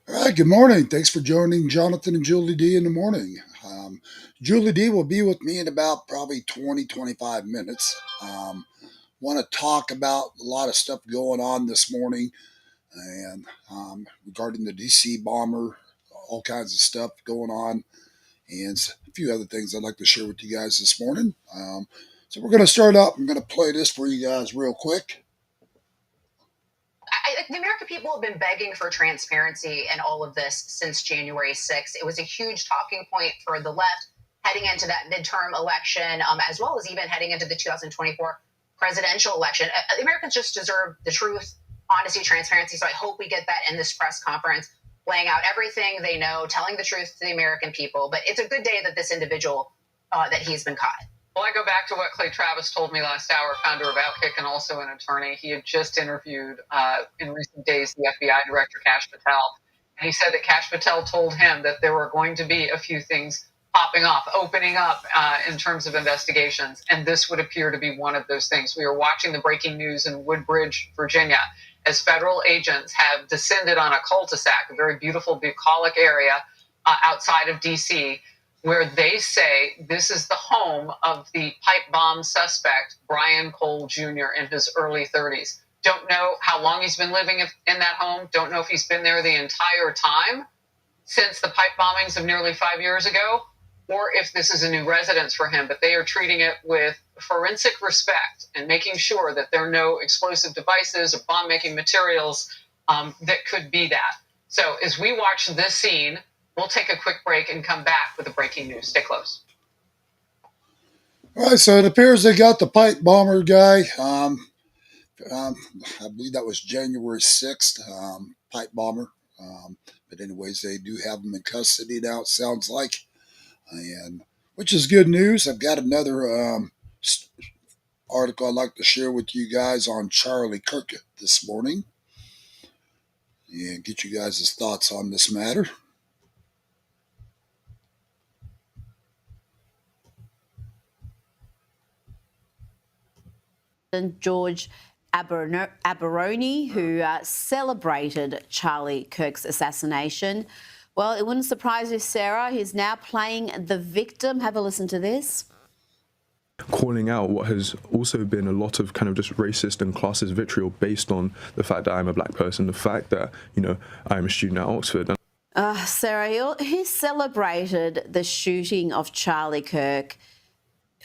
All right, good morning. Thanks for joining Jonathan and Julie D in the morning. Julie D will be with me in about probably 20, 25 minutes. Want to talk about a lot of stuff going on this morning and regarding the DC bomber, all kinds of stuff going on, and a few other things I'd like to share with you guys this morning. So we're going to start out. I'm going to play this for you guys real quick. The American people have been begging for transparency in all of this since January 6th. It was a huge talking point for the left heading into that midterm election, as well as even heading into the 2024 presidential election. Americans just deserve the truth, honesty, transparency. So I hope we get that in this press conference, laying out everything they know, telling the truth to the American people. But it's a good day that this individual, that he's been caught. Well, I go back to what Clay Travis told me last hour, founder of Outkick and also an attorney. He had just interviewed in recent days the FBI director, Kash Patel. And he said that Kash Patel told him that there were going to be a few things popping off, opening up in terms of investigations. And this would appear to be one of those things. We are watching the breaking news in Woodbridge, Virginia, as federal agents have descended on a cul-de-sac, a very beautiful bucolic area outside of D.C., where they say this is the home of the pipe bomb suspect, Brian Cole Jr., in his early 30s. Don't know how long he's been living in that home. Don't know if he's been there the entire time since the pipe bombings of nearly 5 years ago, or if this is a new residence for him. But they are treating it with forensic respect and making sure that there are no explosive devices or bomb-making materials that could be that. So as we watch this scene, we'll take a quick break and come back with the breaking news. Stay close. All right, so it appears they got the pipe bomber guy. I believe that was January 6th, pipe bomber. But anyways, they do have him in custody now, it sounds like, and which is good news. I've got another article I'd like to share with you guys on Charlie Kirk this morning and get you guys' thoughts on this matter. George Aberoni, who celebrated Charlie Kirk's assassination. Well, it wouldn't surprise you, Sarah. He's now playing the victim. Have a listen to this. Calling out what has also been a lot of kind of just racist and classist vitriol based on the fact that I'm a black person, the fact that, I'm a student at Oxford. Sarah, he celebrated the shooting of Charlie Kirk,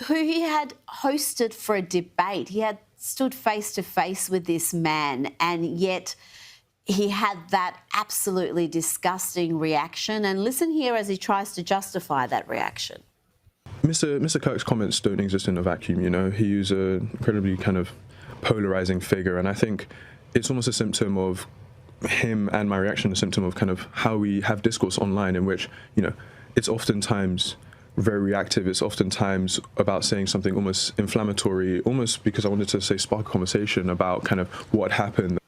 who he had hosted for a debate. He had stood face to face with this man, and yet he had that absolutely disgusting reaction. And listen here as he tries to justify that reaction. Mr. Kirk's comments don't exist in a vacuum, He is an incredibly kind of polarizing figure, and I think it's almost a symptom of him, and my reaction a symptom of kind of how we have discourse online in which, it's oftentimes very reactive. It's oftentimes about saying something almost inflammatory, almost because I wanted to say spark a conversation about kind of what happened.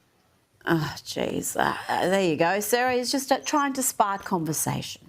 Oh, geez. There you go, Sarah. He's just trying to spark conversation.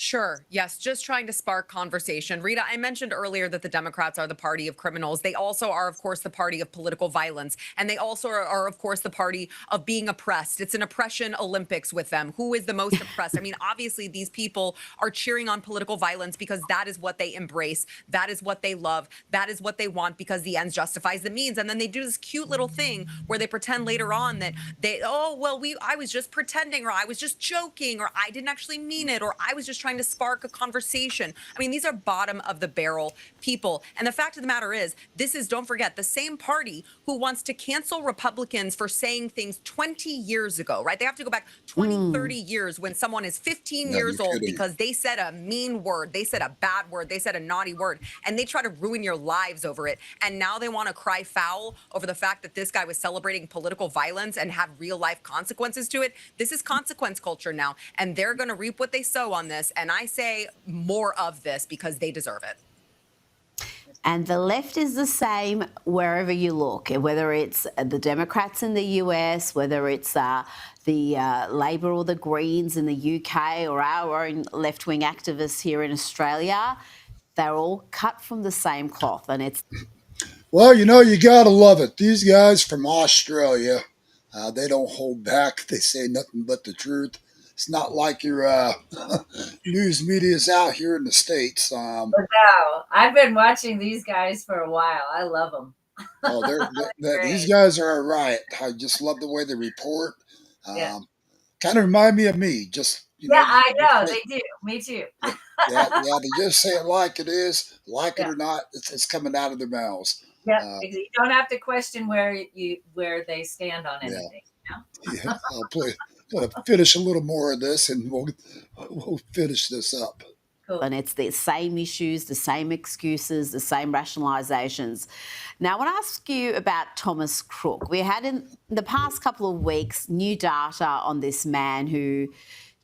Sure. Yes. Just trying to spark conversation. Rita, I mentioned earlier that the Democrats are the party of criminals. They also are, of course, the party of political violence. And they also are, of course, the party of being oppressed. It's an oppression Olympics with them. Who is the most oppressed? I mean, obviously, these people are cheering on political violence because that is what they embrace. That is what they love. That is what they want because the ends justifies the means. And then they do this cute little thing where they pretend later on that I was just pretending, or I was just joking, or I didn't actually mean it, or I was just trying to spark a conversation. I mean, these are bottom of the barrel people. And the fact of the matter is, this is, don't forget, the same party who wants to cancel Republicans for saying things 20 years ago, right? They have to go back 20, 30 years when someone is 15 years old because they said a mean word, they said a bad word, they said a naughty word, and they try to ruin your lives over it. And now they want to cry foul over the fact that this guy was celebrating political violence and have real life consequences to it. This is consequence culture now, and they're going to reap what they sow on this. And I say more of this because they deserve it. And the left is the same wherever you look, whether it's the Democrats in the US, whether it's the Labor or the Greens in the UK, or our own left-wing activists here in Australia. They're all cut from the same cloth, and it's... Well, you gotta love it. These guys from Australia, they don't hold back. They say nothing but the truth. it's not like your news media is out here in the States. No, I've been watching these guys for a while. I love them. Oh, these Great. guys are a riot. I just love the way they report. Yeah. Kind of remind me of me. Just Yeah, I just know. say, They do. Me too. yeah, yeah. They just say it like it is, like it Yeah. or not. It's coming out of their mouths. Yep. Uh, You don't have to question where they stand on yeah, anything. yeah. Gonna finish a little more of this, and we'll finish this up. Cool. And it's the same issues, the same excuses, the same rationalisations. Now, I want to ask you about Thomas Crook. We had in the past couple of weeks new data on this man who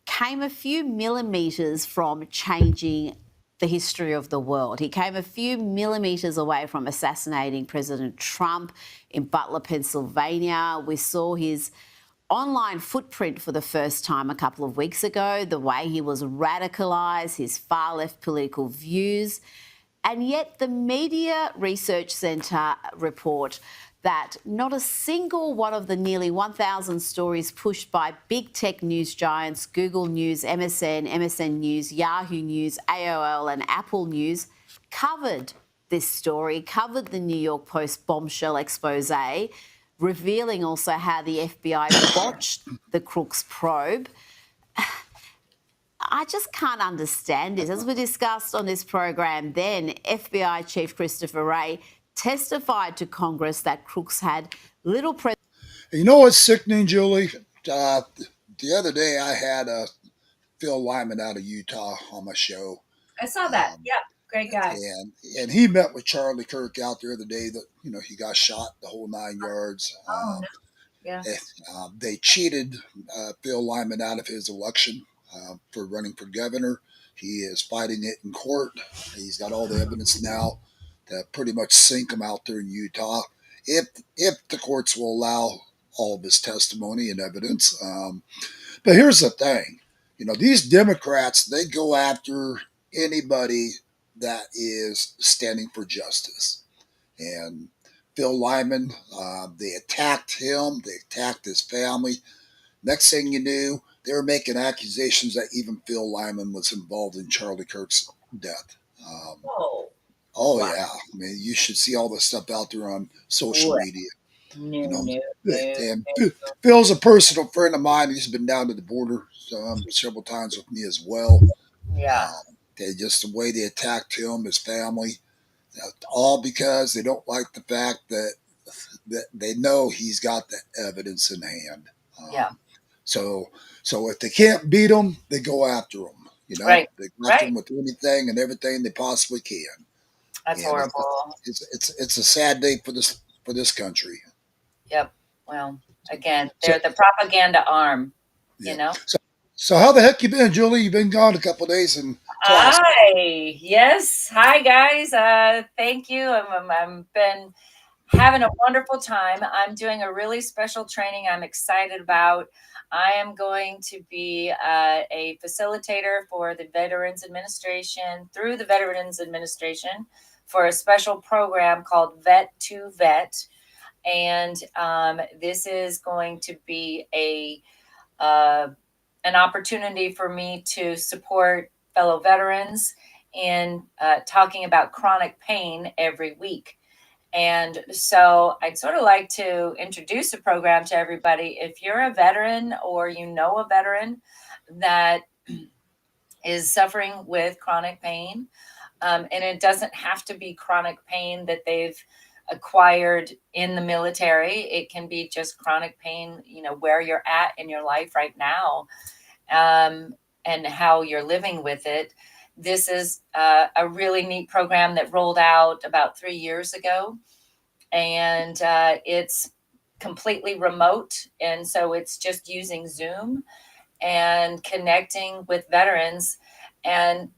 came a few millimetres from changing the history of the world. He came a few millimetres away from assassinating President Trump in Butler, Pennsylvania. We saw his online footprint for the first time a couple of weeks ago, the way he was radicalised, his far left political views. And yet the Media Research Centre report that not a single one of the nearly 1,000 stories pushed by big tech news giants, Google News, MSN News, Yahoo News, AOL and Apple News, covered this story, covered the New York Post bombshell expose, revealing also how the FBI botched the Crooks probe. I just can't understand this. As we discussed on this program then, FBI Chief Christopher Wray testified to Congress that Crooks had little presence. You know what's sickening, Julie? The other day I had Phil Lyman out of Utah on my show. I saw that. Um, Yeah, great guy. and he met with Charlie Kirk out there the day that he got shot, the whole 9 yards. Oh no. Yeah. They cheated Phil Lyman out of his election for running for governor. He is fighting it in court. He's got all the evidence now to pretty much sink him out there in Utah, if the courts will allow all of his testimony and evidence. But here's the thing, these Democrats, they go after anybody that is standing for justice. And Phil Lyman, they attacked him, they attacked his family. Next thing you knew, they were making accusations that even Phil Lyman was involved in Charlie Kirk's death. Oh. Oh, Wow. yeah. I mean, you should see all the stuff out there on social What? media. No. And Phil's a personal friend of mine. He's been down to the border several times with me as well. Yeah. Just the way they attacked him, his family, all because they don't like the fact that they know he's got the evidence in hand. Yeah. So if they can't beat him, they go after him. Right. They go after him with anything and everything they possibly can. That's And horrible. it's a sad day for this country. Yep. Well, again, they're the propaganda arm. Yeah. So how the heck you been, Julie? You've been gone a couple of days in class. Hi. Yes. Hi, guys. Thank you. I'm been having a wonderful time. I'm doing a really special training I'm excited about. I am going to be a facilitator for the Veterans Administration, through the Veterans Administration, for a special program called Vet to Vet. And this is going to be an opportunity for me to support fellow veterans in talking about chronic pain every week. And so I'd sort of like to introduce the program to everybody. If you're a veteran or you know a veteran that is suffering with chronic pain, and it doesn't have to be chronic pain that they've acquired in the military. It can be just chronic pain, where you're at in your life right now, and how you're living with it. This is a really neat program that rolled out about 3 years ago, and it's completely remote. And so it's just using Zoom and connecting with veterans and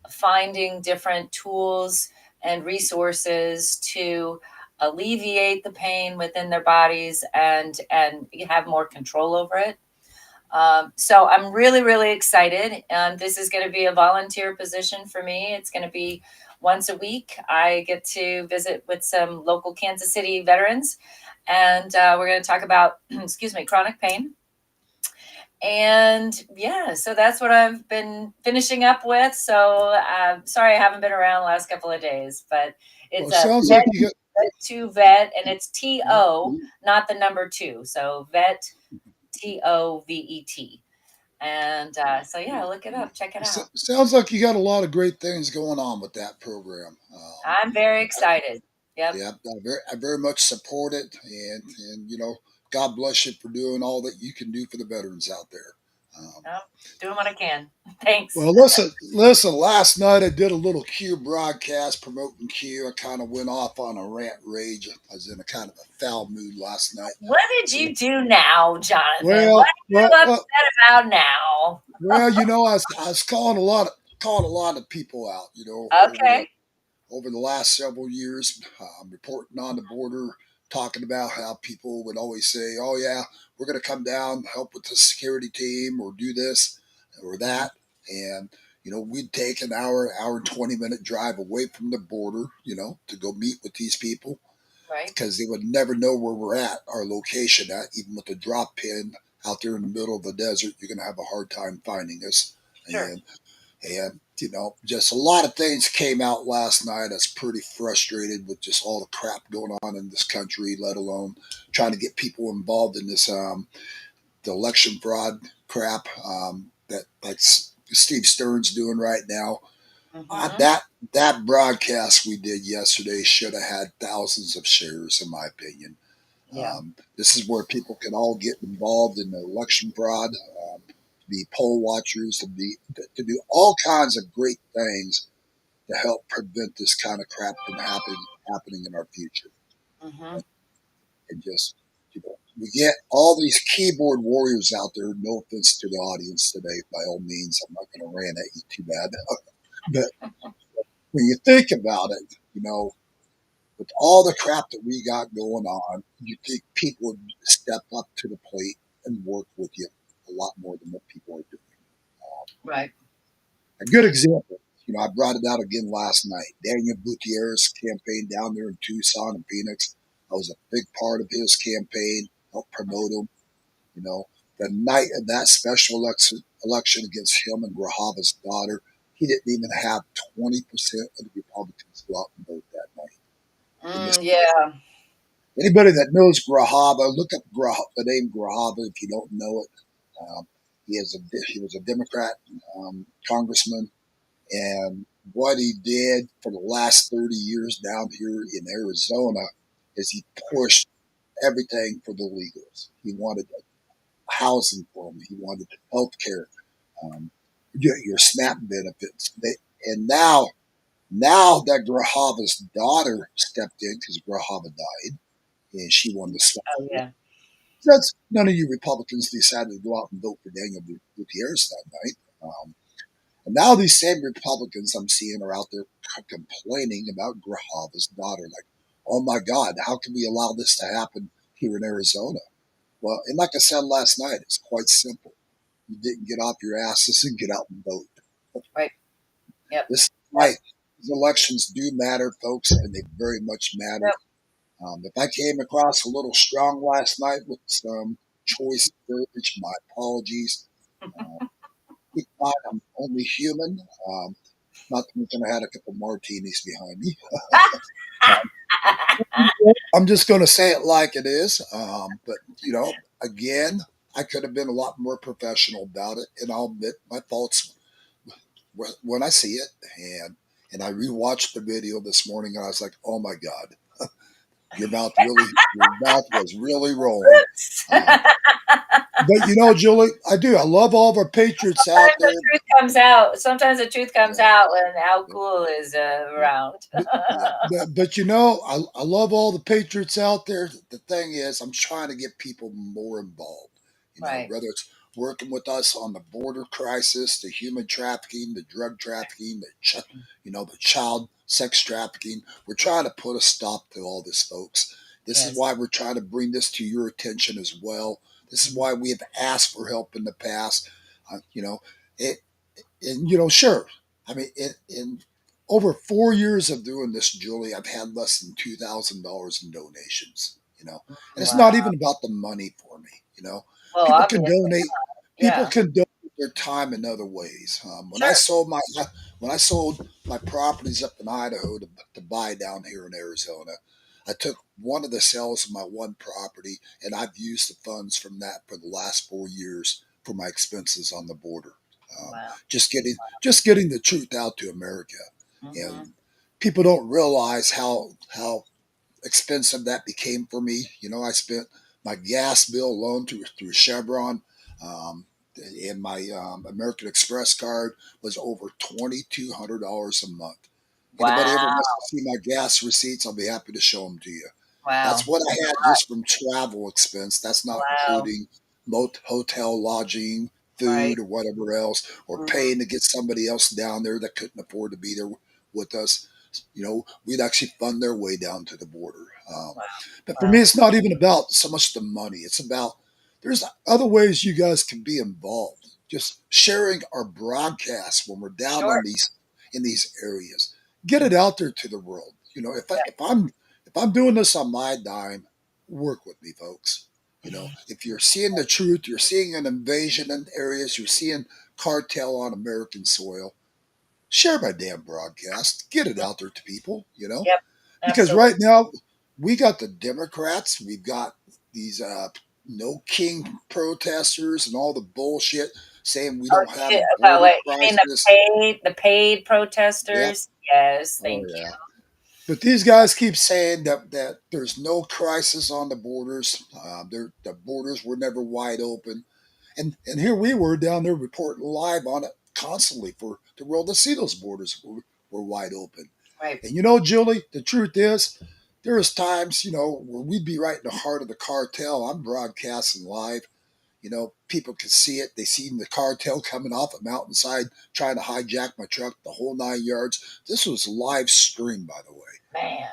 finding different tools and resources to alleviate the pain within their bodies and have more control over it. So I'm really, really excited. This is going to be a volunteer position for me. It's going to be once a week. I get to visit with some local Kansas City veterans, and we're going to talk about, chronic pain. And yeah, so that's what I've been finishing up with. So sorry I haven't been around the last couple of days, but Well, it's it a sounds like vet you got. to vet, and it's TO, Mhm. not the number two. So vet, TOVET. And so yeah, look it up, check it out. Sounds like you got a lot of great things going on with that program. I'm very excited. Yep. Yeah, I very much support it, and God bless you for doing all that you can do for the veterans out there. Yep. Doing what I can. Thanks. Well, listen. Last night I did a little Q broadcast promoting Q. I kind of went off on a rant rage. I was in a kind of a foul mood last night. What did you do now, Jonathan? What Well, are well, you well, upset about now? I was calling a lot of people out. Okay. Over the last several years, reporting on the border, talking about how people would always say, "Oh yeah, we're going to come down, help with the security team, or do this or that," and we'd take an hour and 20 minute drive away from the border, to go meet with these people Right. because they would never know where we're at, our location at, even with a drop pin out there in the middle of the desert. You're going to have a hard time finding us, Sure. and just a lot of things came out last night. I was pretty frustrated with just all the crap going on in this country, let alone trying to get people involved in this the election fraud crap that like Steve Stern's doing right now. Mm-hmm. That broadcast we did yesterday should have had thousands of shares, in my opinion. Yeah. This is where people can all get involved in the election fraud, to be poll watchers, to do all kinds of great things to help prevent this kind of crap from happening in our future. Mm-hmm. And just we get all these keyboard warriors out there. No offense to the audience today, by all means, I'm not going to rant at you too bad. But when you think about it, with all the crap that we got going on, you think people would step up to the plate and work with you a lot more than what people are doing. Right. A good example, I brought it out again last night. Daniel Gutierrez campaign down there in Tucson and Phoenix. I was a big part of his campaign, helped promote him. You know, the night of that special election against him and Grajava's daughter, he didn't even have 20% of the Republicans go out and vote that night. And this, Yeah. anybody that knows Grajava, look up the name Grajava if you don't know it. Um, he was a Democrat congressman, and what he did for the last 30 years down here in Arizona is he pushed everything for the legals. He wanted housing for them. He wanted health care, your SNAP benefits. And now that Grajava's daughter stepped in because Grajava died and she won the SNAP. Oh yeah. That's none of you Republicans decided to go out and vote for Daniel Gutierrez that night. And now these same Republicans I'm seeing are out there complaining about Grajava's daughter. Like, oh my God, how can we allow this to happen here in Arizona? Well, and like I said last night, it's quite simple. You didn't get off your asses and get out and vote. Right. Yep. This is right. These elections do matter, folks, and they very much matter. Yep. If I came across a little strong last night with some choice verbiage, my apologies. Keep in mind, I'm only human. Not to mention I had a couple martinis behind me. I'm just going to say it like it is. But, again, I could have been a lot more professional about it, and I'll admit my faults when I see it. And I rewatched the video this morning, and I was like, oh my God, your mouth was really rolling. But Julie, I do. I love all of our patriots out Sometimes there. the truth comes out. Sometimes the truth comes Yeah, out when Al yeah, Cool is yeah. around. But I love all the patriots out there. The thing is, I'm trying to get people more involved. Right. Whether it's working with us on the border crisis, the human trafficking, the drug trafficking, the child sex trafficking. We're trying to put a stop to all this, folks. This is Yes. why we're trying to bring this to your attention as well. This is why we have asked for help in the past. It, and sure. I mean, in over 4 years of doing this, Julie, I've had less than $2,000 in donations. And it's not Wow. even about the money for me. Well, People can obviously. donate. People Yeah. can donate their time in other ways. Sure. When I sold my properties up in Idaho to buy down here in Arizona, I took one of the sales of my one property, and I've used the funds from that for the last 4 years for my expenses on the border. Wow. Just getting the truth out to America, Hmm. and people don't realize how expensive that became for me. I spent my gas bill alone through Chevron, um, and my American Express card was over $2,200 a month. Anybody ever Wow. wants to see my gas receipts, I'll be happy to show them to you. That's Wow. what I had just from travel expense. That's not Wow. including hotel lodging, Right. food, or whatever else, or Hmm. paying to get somebody else down there that couldn't afford to be there with us. We'd actually fund their way down to the border. Wow. But for me, Wow. it's not even about so much the money. It's about there's other ways you guys can be involved. Just sharing our broadcasts when we're down Sure. on these in these areas. Get it out there to the world. If Yeah. I'm doing this on my dime, work with me, folks. If you're seeing the truth, you're seeing an invasion in areas, you're seeing cartel on American soil, share my damn broadcast. Get it out there to people, Yep. because Absolutely. right now we got the Democrats, we've got these no king protesters and all the bullshit saying we Oh, don't have a about border what you mean crisis. the paid Yep. protesters? Yes, Oh thank you. yeah. But these guys keep saying that there's no crisis on the borders. The borders were never wide open, and here we were down there reporting live on it constantly for the world to see those borders were wide open. Right. And Julie, the truth is, there is times where we'd be right in the heart of the cartel. I'm broadcasting live. People can see it. They seen the cartel coming off a mountainside trying to hijack my truck, the whole 9 yards. This was live stream, by the way. Man.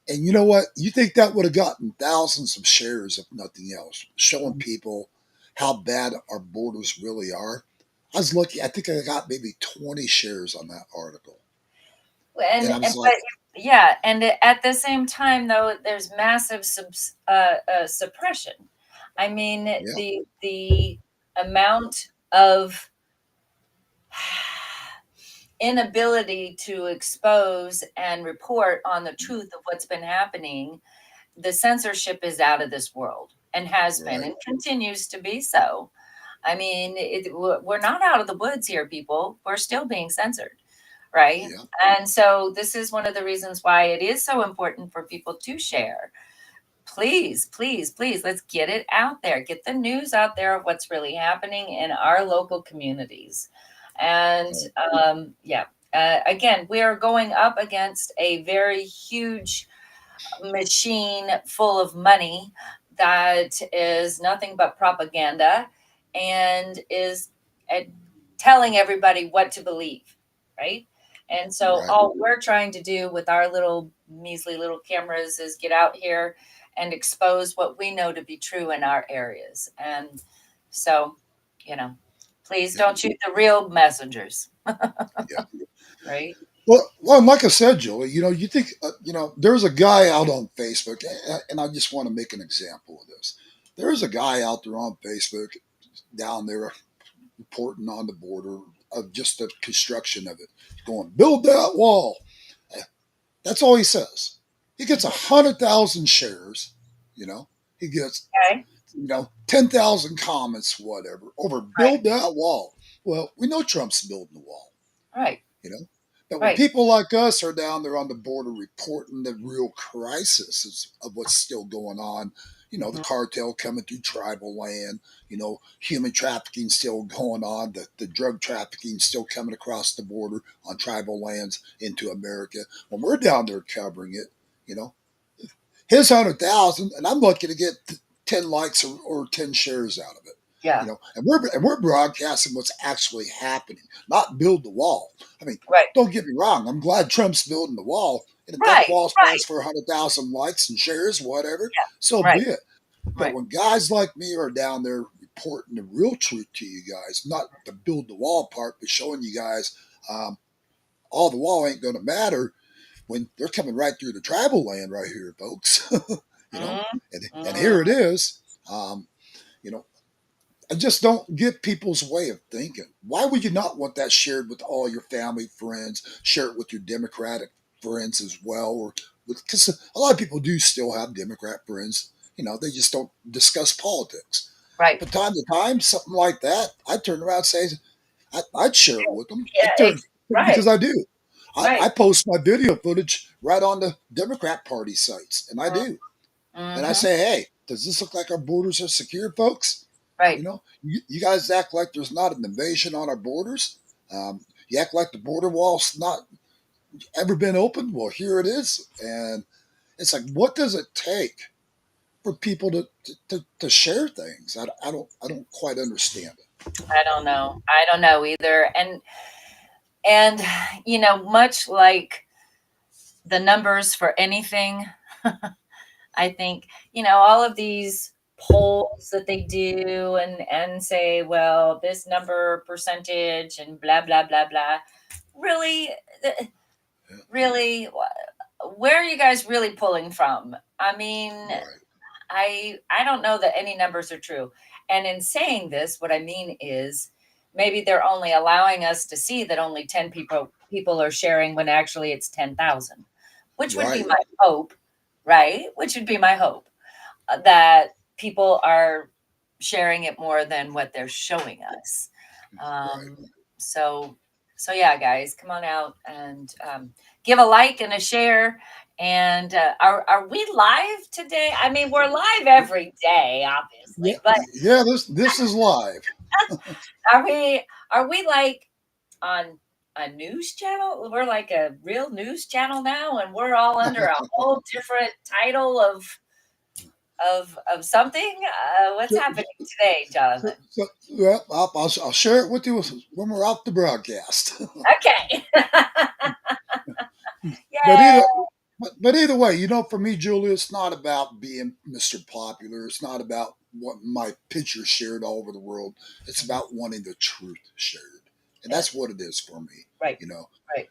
And you know what? You think that would have gotten thousands of shares, if nothing else, showing people how bad our borders really are. I was lucky. I think I got maybe 20 shares on that article. And And I and was like, but yeah, and at the same time though, there's massive suppression. I mean, yeah, the amount of inability to expose and report on the truth of what's been happening, the censorship is out of this world and has been right. and continues to be so. I mean, we're not out of the woods here, people. We're still being censored, right? Yeah, And so, this is one of the reasons why it is so important for people to share. Please, please, please, let's get it out there. Get the news out there of what's really happening in our local communities. And right. yeah, again, we are going up against a very huge machine full of money that is nothing but propaganda and is uh, telling everybody what to believe, right? And so Right. all we're trying to do with our little measly little cameras is get out here and expose what we know to be true in our areas. And so, you know, please Yeah. don't shoot the real messengers, Yeah. right? Well, and like I said, Julie, you think, there's a guy out on Facebook, and I just want to make an example of this. There's a guy out there on Facebook down there reporting on the border of just the construction of it, going, build that wall. That's all he says. He gets 100,000 shares, you know, he gets, Okay. 10,000 comments, whatever, over Right. build that wall. Well, we know Trump's building the wall. Right. you know. But when Right. people like us are down there on the border reporting the real crisis of what's still going on, the Mhm. cartel coming through tribal land, human trafficking still going on, the drug trafficking still coming across the border on tribal lands into America. When we're down there covering it, you know, his 100,000, and I'm lucky to get 10 likes or 10 shares out of it. Yeah. And we're broadcasting what's actually happening, not build the wall. I mean, Right. don't get me wrong. I'm glad Trump's building the wall, and if that Right. wall Right. stands for 100,000 likes and shares, whatever, Yeah. so be Right. it. But Right. when guys like me are down there reporting the real truth to you guys, not the build the wall part, but showing you guys all the wall ain't going to matter when they're coming right through the tribal land right here, folks. you know, Mhm. and Mhm. here it is. Um, you know, I just don't get people's way of thinking. Why would you not want that shared with all your family, friends, share it with your Democratic friends as well? Or because a lot of people do still have Democrat friends, they just don't discuss politics. Right. But time to time, something like that, I'd turn around and say, I'd share it with them. Yeah. Right. Because I do. I Right. post my video footage right on the Democrat Party sites, and I do. And I Mm-hmm. say, hey, does this look like our borders are secure, folks? Right. You guys act like there's not an invasion on our borders. You act like the border wall's not ever been opened. Well, here it is. And it's like, what does it take for people to share things? I don't quite understand it. I don't know. I don't know either. And much like the numbers for anything, I think, all of these polls that they do and say, well, this number percentage and blah, blah, blah, blah. Really, really, where are you guys really pulling from? I mean, Right. I don't know that any numbers are true. And in saying this, what I mean is maybe they're only allowing us to see that only 10 people are sharing when actually it's 10,000, which would be Right. my hope, right? Which would be my hope that people are sharing it more than what they're showing us. Right. So yeah, guys, come on out and give a like and a share. And are we live today? I mean, we're live every day, Yeah. obviously, but Yeah. This is live. are we like on a news channel? We're like a real news channel now, and we're all under a whole different title of something. What's So, happening today, Jonathan? well, I'll share it with you when we're off the broadcast. Okay. But Yay. either way, for me, Julia, it's not about being Mr. Popular. It's not about wanting my picture shared all over the world. It's Mhm. about wanting the truth shared, and that's Yes. what it is for me. Right. You know, Right.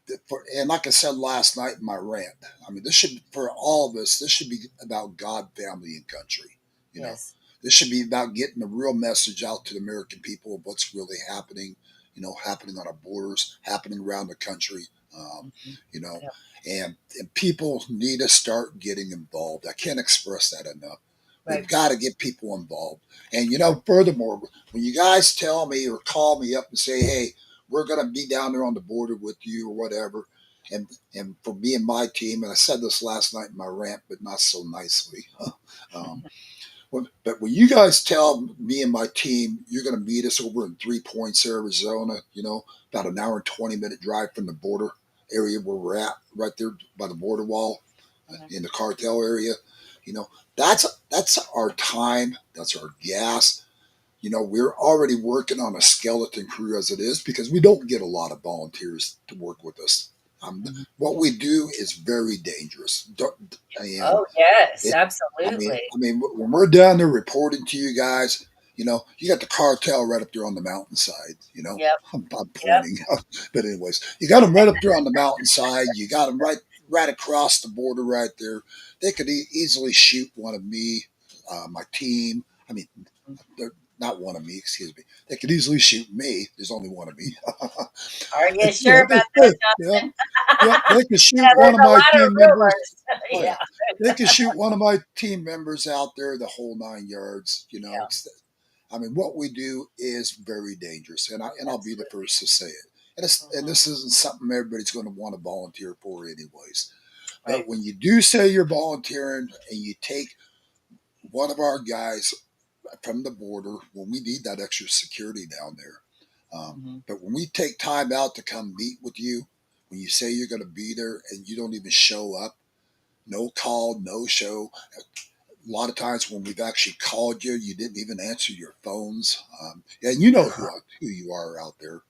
and like I said last night in my rant, I mean, this should for all of us. This should be about God, family, and country. You know, Yes. this should be about getting the real message out to the American people of what's really happening. Happening on our borders, happening around the country. Mhm. You know, Yep. and people need to start getting involved. I can't express that enough. We've Right. got to get people involved. And furthermore, when you guys tell me or call me up and say, "Hey, we're going to be down there on the border with you" or whatever, and for me and my team, and I said this last night in my rant, but not so nicely. um, but when you guys tell me and my team you're going to meet us over in 3 Points, Arizona, about an hour and 20-minute drive from the border area where we're at, right there by the border wall Mhm. in the cartel area, you know, that's our time, that's our gas. We're already working on a skeleton crew as it is because we don't get a lot of volunteers to work with us. Mhm. What we do is very dangerous, and Oh, yes, it, absolutely. when we're down there reporting to you guys, you got the cartel right up there on the mountainside. Yep. I'm Yep. pointing, but anyways, you got them right up there on the mountainside. You got them right across the border right there. They could easily shoot one of me, my team. I mean, they're not one of me. Excuse me. They could easily shoot me. There's only one of me. Are you But, sure about that, yeah, Jonathan? yeah, they could shoot one There's of a my lot of team members. rumors. Oh Yeah. yeah, they could shoot one of my team members out there the whole 9 yards. Yeah. What we do is very dangerous, and I'll be the Absolutely. first to say it. And Mhm. this isn't something everybody's going to want to volunteer for, anyways. But Right. when you do say you're volunteering and you take one of our guys from the border, when we need that extra security down there. Mhm. But when we take time out to come meet with you, when you say you're going to be there and you don't even show up, no call, no show. A lot of times when we've actually called you, you didn't even answer your phones. And you know who you are out there.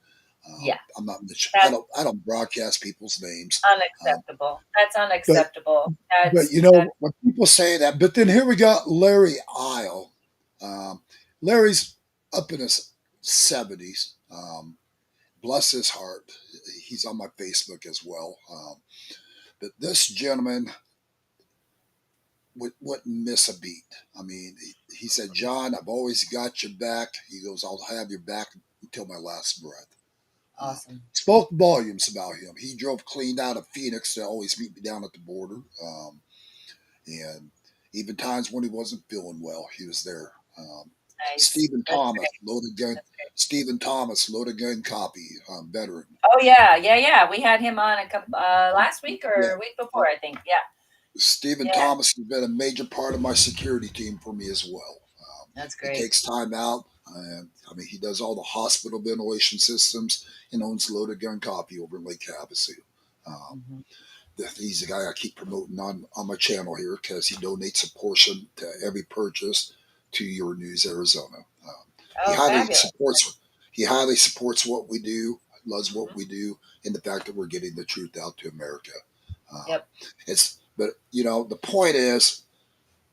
Yeah. I'm not. That's I don't broadcast people's names. Um, unacceptable. That's but unacceptable. but That's when people say that, but then here we got Larry Isle. Larry's up in his 70s. Bless his heart. He's on my Facebook as well. But this gentleman, wouldn't miss a beat. I mean, he said, "John, I've always got your back." He goes, "I'll have your back until my last breath." Awesome. Spoke volumes about him. He drove clean out of Phoenix to always meet me down at the border. And even times when he wasn't feeling well, he was there. Nice. Stephen That's Thomas, great. loaded gun. That's great. Stephen Thomas, loaded gun copy, veteran. Oh yeah, yeah, yeah. We had him on a couple last week Yeah, or week before, I think. Yeah, Stephen yeah. Thomas has been a major part of my security team for me as well. That's He great. takes time out. And I mean, he does all the hospital ventilation systems and owns loaded gun copy over in Lake Havasu. Um, Mm-hmm. he's the guy I keep promoting on my channel here because he donates a portion to every purchase to Your News Arizona. He Oh, highly fabulous. supports he highly supports what we do, loves what Mm-hmm. we do, and the fact that we're getting the truth out to America. Yep. But the point is,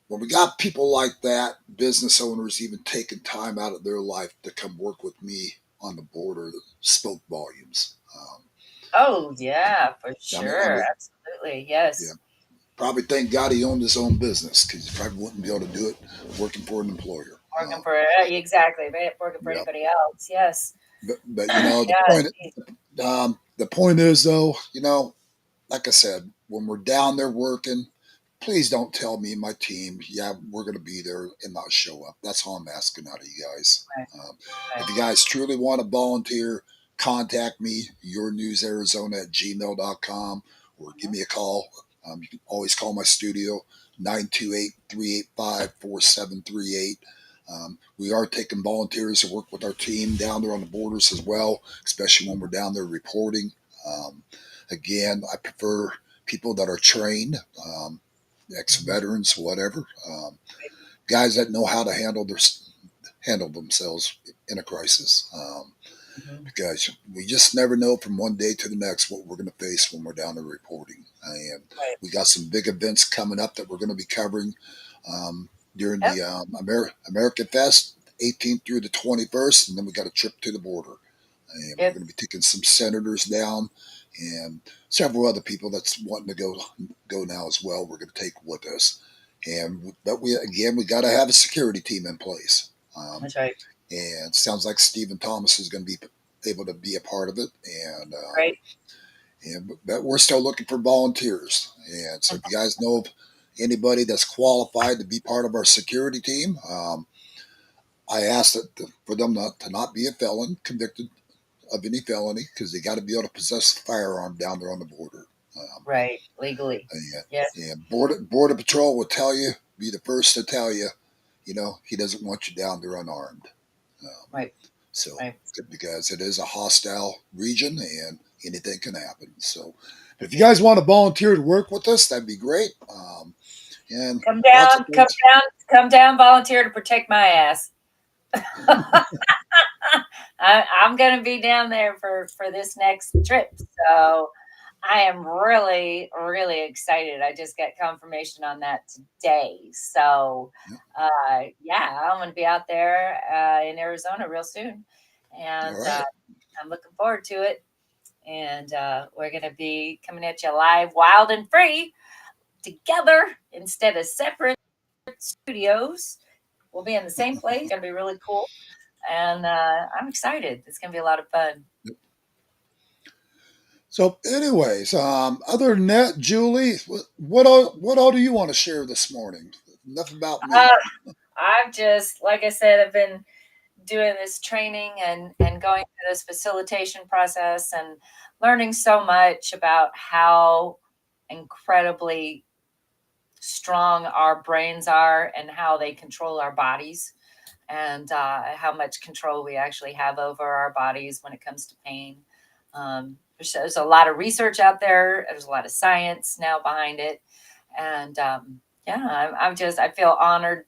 when we got people like that, business owners even taking time out of their life to come work with me on the border, spoke volumes. Oh yeah, for I sure. mean, Absolutely. yeah, Yes. probably thank God he owned his own business because he probably wouldn't be able to do it working for an employer. Working for exactly, right? Working for Yeah, anybody else. Yes. but Yeah. Geez. the point is though, like I said, when we're down there working, please don't tell me and my team, yeah, we're going to be there and not show up. That's all I'm asking out of you guys. Right. If Right. you guys truly want to volunteer, contact me, yournewsarizona@gmail.com, or give Mm-hmm. me a call. You can always call my studio, 928-385-4738. We are taking volunteers to work with our team down there on the borders as well, especially when we're down there reporting. Um, Again, I prefer people that are trained, Mm-hmm. ex-veterans, whatever, guys that know how to handle themselves in a crisis. Mm-hmm. Because we just never know from one day to the next what we're going to face when we're down there reporting. And Right. we got some big events coming up that we're going to be covering during Yep. the American Fest, 18th through the 21st, and then we got a trip to the border. And we're Yep. going to be taking some senators down and several other people that's wanting to go now as well. We're going to take with us. But we got to have a security team in place. That's right. And it sounds like Stephen Thomas is going to be able to be a part of it. Right. But we're still looking for volunteers. And so if you guys know of anybody that's qualified to be part of our security team, I ask for them to not be a felon convicted of any felony because they got to be able to possess a firearm down there on the border. Right. Legally. And, Yes. and border Patrol will be the first to tell you, he doesn't want you down there unarmed. Right. So, Right. because it is a hostile region and anything can happen. So, if you guys want to volunteer to work with us, that'd be great. And Come lots of down. Come things. down. Come down. Volunteer to protect my ass. I'm going to be down there for this next trip. So I am really, really excited. I just got confirmation on that today. So, yeah, I'm going to be out there in Arizona real soon. And All right. I'm looking forward to it. And we're going to be coming at you live, wild and free, together instead of separate studios. We'll be in the same place. It's going to be really cool. And I'm excited. It's going to be a lot of fun. So, anyways, other than that, Julie, what all do you want to share this morning? Enough about me. I've just, like I said, I've been doing this training and going through this facilitation process and learning so much about how incredibly strong our brains are and how they control our bodies and how much control we actually have over our bodies when it comes to pain. There's a lot of research out there. There's a lot of science now behind it. And yeah, I feel honored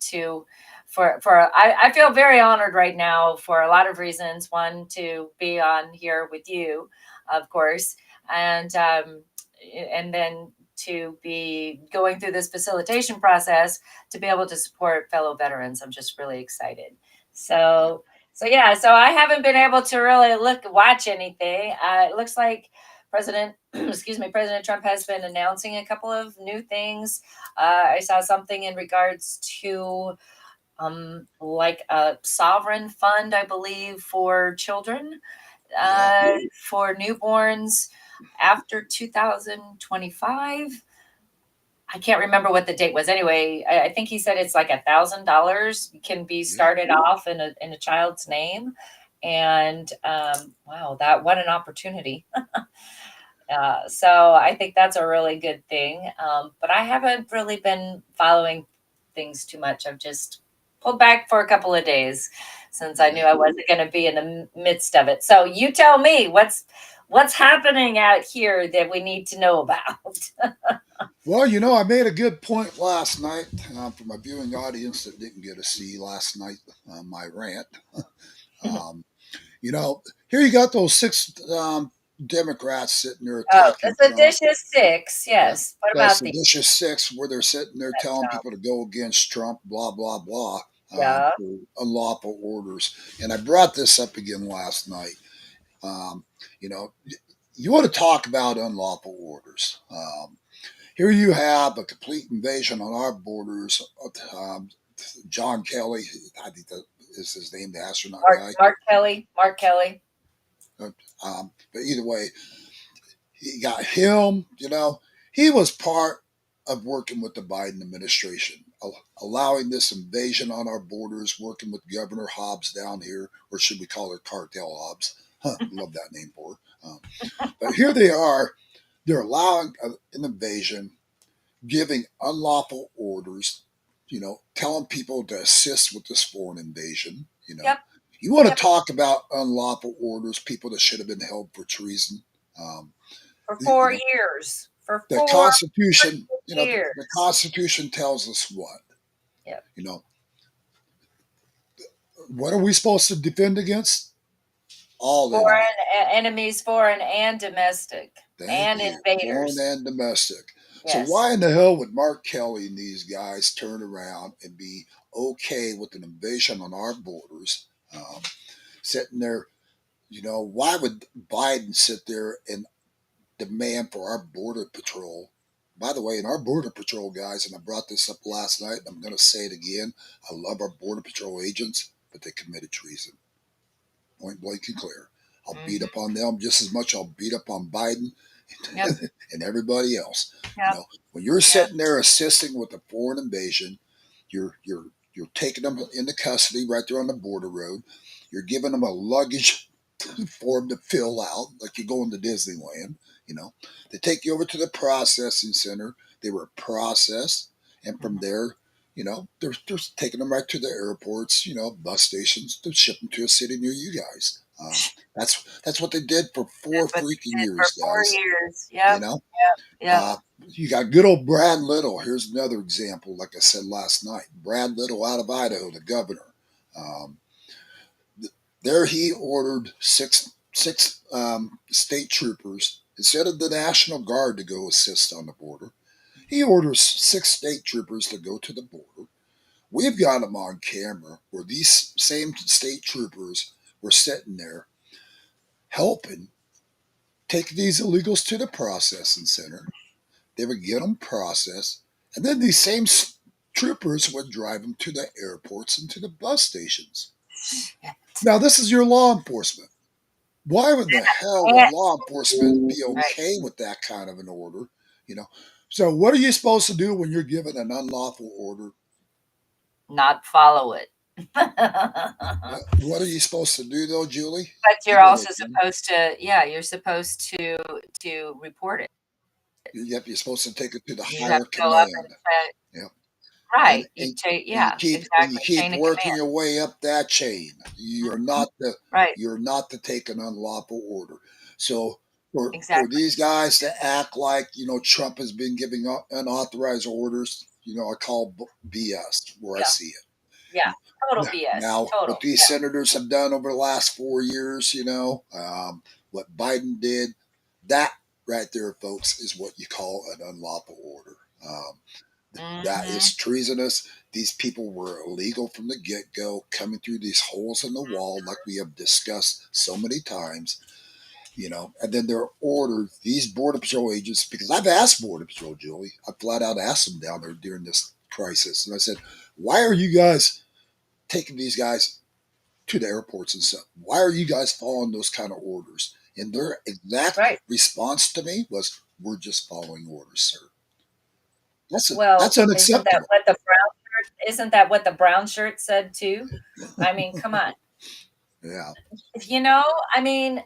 I feel very honored right now for a lot of reasons. One, to be on here with you, of course, and then to be going through this facilitation process to be able to support fellow veterans. I'm just really excited. So yeah, so I haven't been able to really watch anything. It looks like President, excuse me, President Trump has been announcing a couple of new things. I saw something in regards to like a sovereign fund, I believe, for children, for newborns after 2025. I can't remember what the date was. Anyway, I think he said it's like $1,000 can be started off in a child's name, and wow, that what an opportunity! So I think that's a really good thing. But I haven't really been following things too much. I've just pulled back for a couple of days since I knew I wasn't going to be in the midst of it. So you tell me what's happening out here that we need to know about. Well, I made a good point last night for my viewing audience that didn't get to see last night my rant. um, here you got those six Democrats sitting there Oh, attacking the Trump. seditious six. Yeah, Yes. What the about the seditious six, where they're sitting there telling Trump? people to go against Trump, blah blah blah, Yeah. for unlawful orders. And I brought this up again last night. Um, you know, you want to talk about unlawful orders. Here you have a complete invasion on our borders. John Kelly, I think that is his name, the astronaut guy. Mark Kelly. Mark Kelly. But either way, he got him. He was part of working with the Biden administration, allowing this invasion on our borders, working with Governor Hobbs down here, or should we call her Cartel Hobbs? Love that name for her. But here they are. They're allowing an invasion, giving unlawful orders, telling people to assist with this foreign invasion. Yep. You want to talk about unlawful orders, people that should have been held for treason. For 4 years. For The 4 Constitution, years. the Constitution tells us what? Yep. What are we supposed to defend against? All foreign enemies, foreign and domestic, and invaders. Foreign and domestic. Yes. So why in the hell would Mark Kelly and these guys turn around and be okay with an invasion on our borders? Sitting there, why would Biden sit there and demand for our border patrol? By the way, in our border patrol guys, and I brought this up last night, and I'm going to say it again, I love our border patrol agents, but they committed treason. Point blank and clear. I'll beat up on them just as much I'll beat up on Biden and everybody else. Yep. When you're sitting there assisting with a foreign invasion, you're taking them into custody right there on the border road. You're giving them a luggage form to fill out, like you're going to Disneyland. They take you over to the processing center. They were processed, and from there, they're taking them right to the airports, bus stations to ship them to a city near you guys. That's what they did for four freaking years, for 4 guys. years. Yep. Yep. You got good old Brad Little. Here's another example, like I said last night. Brad Little out of Idaho, the governor. There he ordered six state troopers, instead of the National Guard to go assist on the border. He orders 6 state troopers to go to the border. We've got them on camera where these same state troopers were sitting there helping take these illegals to the processing center. They would get them processed, and then these same troopers would drive them to the airports and to the bus stations. Now, this is your law enforcement. Why would the hell would law enforcement be okay with that kind of an order? So what are you supposed to do when you're given an unlawful order? Not follow it. What are you supposed to do, though, Julie? But you're also supposed to, you're supposed to report it. Yep, you're supposed to take it to the You higher have to go up command. and right. And Exactly. you keep working your way up that chain. You're not to take an unlawful order. So for these guys to act like Trump has been giving unauthorized orders, I call BS where I see it. Yeah, total BS. Now, what these senators have done over the last 4 years, what Biden did, that right there, folks, is what you call an unlawful order. That is treasonous. These people were illegal from the get-go, coming through these holes in the wall like we have discussed so many times. And then they're ordered, these Border Patrol agents, because I've asked Border Patrol, Julie, I flat out asked them down there during this crisis. And I said, why are you guys taking these guys to the airports and stuff? Why are you guys following those kind of orders? And their exact Right. response to me was, we're just following orders, sir. That's Well, unacceptable. isn't that what the brown shirt said too? I mean, come on. Yeah. You know, I mean,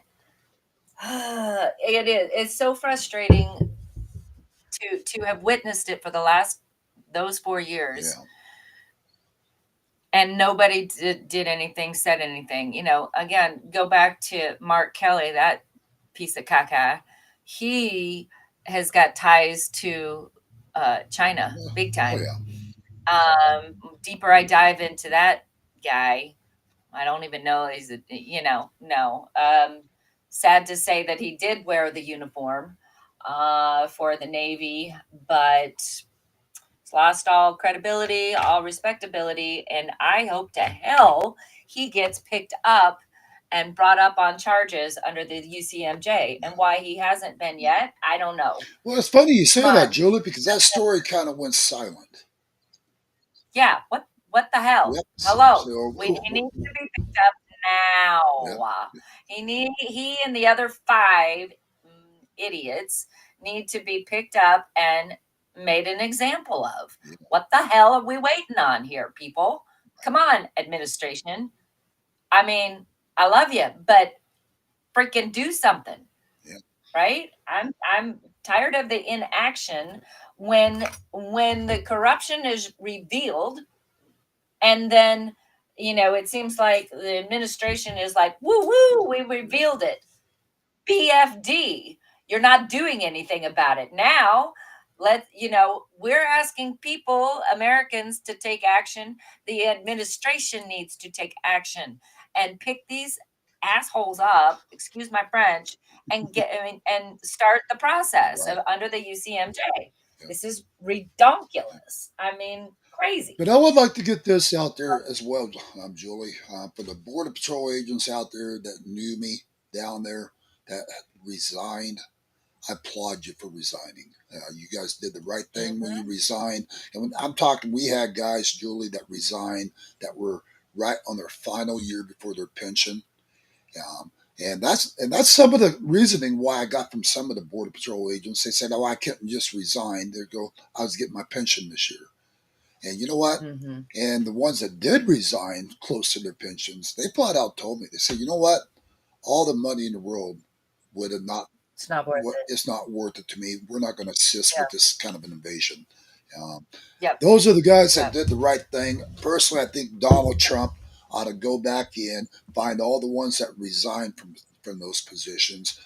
it's so frustrating to have witnessed it for those 4 years. Yeah. And nobody did anything, said anything. Again, go back to Mark Kelly, that piece of caca. He has got ties to China, big Oh, time. yeah. Deeper I dive into that guy, I don't even know. No. Sad to say that he did wear the uniform for the Navy, but he's lost all credibility, all respectability, and I hope to hell he gets picked up and brought up on charges under the UCMJ. And why he hasn't been yet, I don't know. Well, it's funny you say Come that, on. Julie, because that story kind of went silent. Yeah, what the hell? Yep. Hello. So, He needs to be picked up now. Yep. He and the other 5 idiots need to be picked up and made an example of. Yeah. What the hell are we waiting on here, people? Come on, administration. I mean, I love you, but freaking do something. Yeah. Right? I'm tired of the inaction when the corruption is revealed, and then it seems like the administration is like, woo woo, we revealed it. PFD, you're not doing anything about it. Now, we're asking people, Americans, to take action. The administration needs to take action and pick these assholes up, excuse my French, and start the process Right. under the UCMJ. Yeah. This is ridiculous. I mean, crazy. But I would like to get this out there as well, Julie, for the Border Patrol agents out there that knew me down there that resigned. I applaud you for resigning. You guys did the right thing when you resigned. And when I'm talking, we had guys, Julie, that resigned that were right on their final year before their pension. And that's some of the reasoning why I got from some of the Border Patrol agents. They said, "Oh, I couldn't just resign." They go, "I was getting my pension this year." And you know what? Mm-hmm. And the ones that did resign close to their pensions, they flat out told me, they said, "You know what? All the money in the world would have not. It's not worth it. It's not worth it to me. We're not going to assist Yeah. with this kind of an invasion." Yep. Those are the guys that Yep. did the right thing. Personally, I think Donald Trump ought to go back in, find all the ones that resigned from those positions,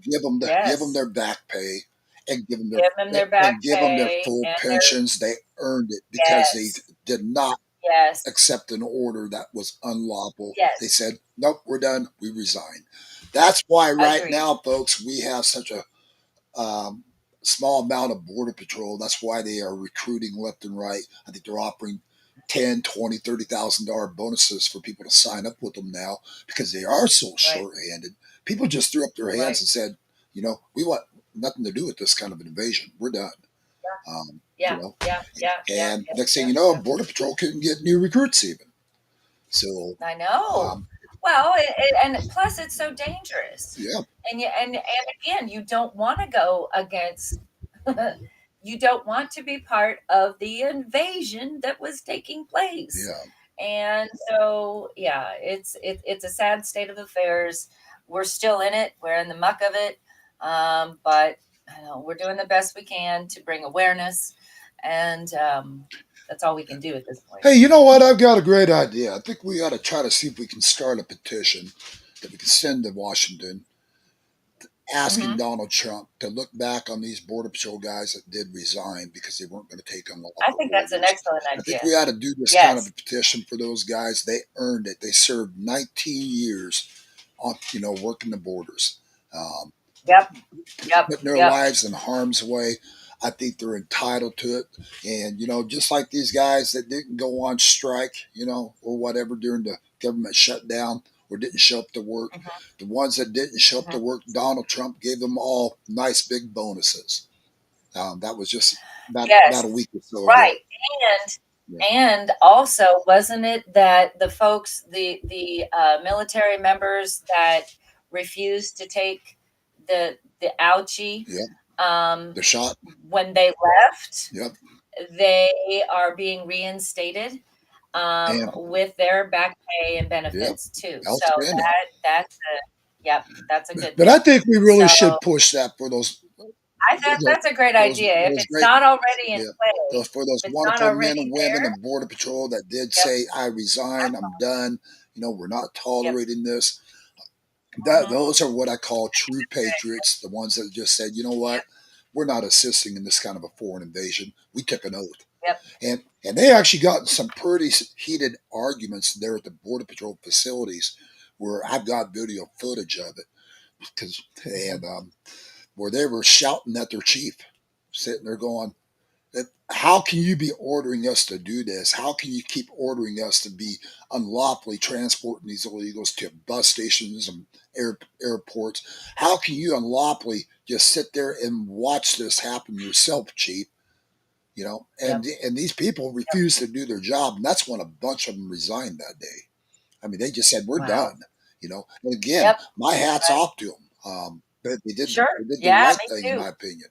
give them their back pay, and give them their back their pay full and pensions. They earned it because they did not yes, accept an order that was unlawful. yes, They said, "Nope, we're done. We resign." That's why right agreed. now, folks, we have such a small amount of Border Patrol. That's why they are recruiting left and right. I think they're offering 10, 20, $30,000 bonuses for people to sign up with them now because they are so short-handed. People just threw up their hands and said, "We want nothing to do with this kind of an invasion. We're done." And next thing you know, Border Patrol couldn't get new recruits even. So I know. Well, and plus it's so dangerous. Yeah. And again, you don't want to go against. You don't want to be part of the invasion that was taking place. Yeah. And so, yeah, it's a sad state of affairs. We're still in it. We're in the muck of it. But we're doing the best we can to bring awareness, and that's all we can do at this point. Hey, you know what? I've got a great idea. I think we ought to try to see if we can start a petition that we can send to Washington asking Donald Trump to look back on these Border Patrol guys that did resign because they weren't going to take on I think that's an excellent idea. I think we ought to do this kind of a petition for those guys. They earned it. They served 19 years on, working the borders. Putting their lives in harm's way. I think they're entitled to it. And, just like these guys that didn't go on strike, or whatever during the government shutdown, or didn't show up to work. Mhm. The ones that didn't show up to Mhm. work, Donald Trump gave them all nice big bonuses. That was just about Yes, a week or so ago. right. And Yeah, and also, wasn't it that the folks, the military members that refused to take the ouchie, yeah, um, the shot. when they left, Yep, they are being reinstated and with their back pay and yep, benefits too. So outstanding. that's a yep, that's a good But I thing. think we really So should push that for I thought that's a great those idea. If those it's great not already in yeah play, those for those if it's not wonderful men already and women there, in Border Patrol that did yep, say, "I resign, I'm done. We're not yep. tolerating this." Mhm. Those are what I call true patriots, the ones that just said, "You know Yep, what? We're not assisting in this kind of a foreign invasion. We took an oath." yep. And they actually got in some pretty heated arguments there at the Border Patrol facilities, where I've got video footage of it, because Mhm. and where they were shouting at their chief, sitting there going, "How can you be ordering us to do this? How can you keep ordering us to be unlawfully transporting these illegals to bus stations and airports? How can you unlawfully just sit there and watch this happen yourself, chief?" And Yep, these people yep. refused to do their job, and that's when a bunch of them resigned that day. I mean, they just said, "We're Wow. done." And again, Yep. my hat's Right. off to them. They did Sure. they did the Yeah, right me thing, in too. my opinion.